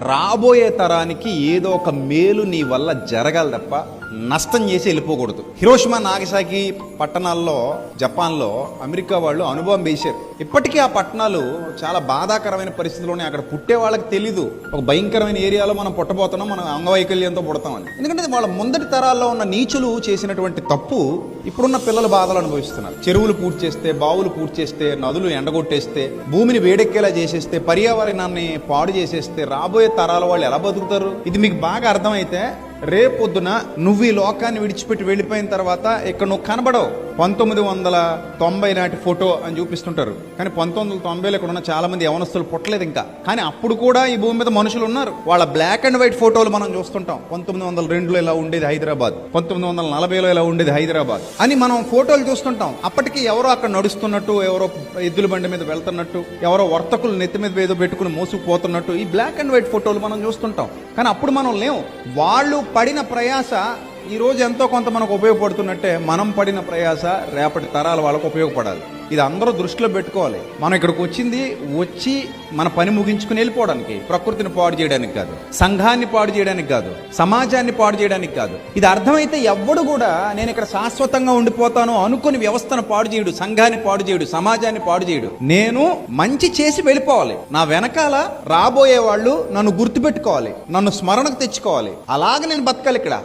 రాబోయే తరానికి ఏదో ఒక మేలు నీ వల్ల జరగాలి తప్ప నష్టం చేసి వెళ్ళిపోకూడదు. హిరోషిమా నాగసాకి పట్టణాల్లో జపాన్లో అమెరికా వాళ్ళు అనుభవం వేశారు. ఇప్పటికీ ఆ పట్టణాలు చాలా బాధాకరమైన పరిస్థితుల్లోనే. అక్కడ పుట్టే వాళ్ళకి తెలీదు ఒక భయంకరమైన ఏరియాలో మనం పుట్టబోతున్నాం, మనం అంగవైకల్యంతో పుడతామని. ఎందుకంటే వాళ్ళ ముందటి తరాల్లో ఉన్న నీచులు చేసినటువంటి తప్పు ఇప్పుడున్న పిల్లలు బాధలు అనుభవిస్తున్నారు. చెరువులు పూర్తి చేస్తే, బావులు పూర్తి చేస్తే, నదులు ఎండగొట్టేస్తే, భూమిని వేడెక్కేలా చేసేస్తే, పర్యావరణాన్ని పాడు చేసేస్తే రాబోయే తరాల వాళ్ళు ఎలా బతుకుతారు? ఇది మీకు బాగా అర్థమైతే రేపొద్దున నువ్వు ఈ లోకాన్ని విడిచిపెట్టి వెళ్ళిపోయిన తర్వాత ఇక్కడ నువ్వు కనబడవు. 1990 నాటి ఫోటో అని చూపిస్తుంటారు, కానీ 1990లో ఇక్కడ ఉన్న చాలా మంది యవనస్తులు పుట్టలేదు ఇంకా. కానీ అప్పుడు కూడా ఈ భూమి మీద మనుషులు ఉన్నారు. వాళ్ళ బ్లాక్ అండ్ వైట్ ఫోటోలు మనం చూస్తుంటాం. 1902లో ఇలా ఉండేది హైదరాబాద్, 1940లో ఇలా ఉండేది హైదరాబాద్ అని మనం ఫోటోలు చూస్తుంటాం. అప్పటికి ఎవరో అక్కడ నడుస్తున్నట్టు, ఎవరో ఎద్దుల బండి మీద వెళ్తున్నట్టు, ఎవరో వర్తకులు నెత్తి మీద ఏదో పెట్టుకుని మోసుకుపోతున్నట్టు ఈ బ్లాక్ అండ్ వైట్ ఫోటోలు మనం చూస్తుంటాం. కానీ అప్పుడు మనం లేవు. వాళ్ళు పడిన ప్రయాస ఈ రోజు ఎంతో కొంత మనకు ఉపయోగపడుతున్నట్టే మనం పడిన ప్రయాస రేపటి తరాల వాళ్ళకు ఉపయోగపడాలి. ఇది అందరూ దృష్టిలో పెట్టుకోవాలి. మనం ఇక్కడికి వచ్చి మన పని ముగించుకుని వెళ్ళిపోవడానికి, ప్రకృతిని పాడు చేయడానికి కాదు, సంఘాన్ని పాడు చేయడానికి కాదు, సమాజాన్ని పాడు చేయడానికి కాదు. ఇది అర్థమైతే ఎవ్వడు కూడా నేను ఇక్కడ శాశ్వతంగా ఉండిపోతాను అనుకుని వ్యవస్థను పాడు చేయడు, సంఘాన్ని పాడు చేయడు, సమాజాన్ని పాడు చేయడు. నేను మంచి చేసి వెళ్ళిపోవాలి. నా వెనకాల రాబోయే వాళ్ళు నన్ను గుర్తుపెట్టుకోవాలి, నన్ను స్మరణకు తెచ్చుకోవాలి. అలాగే నేను బతకాలి ఇక్కడ.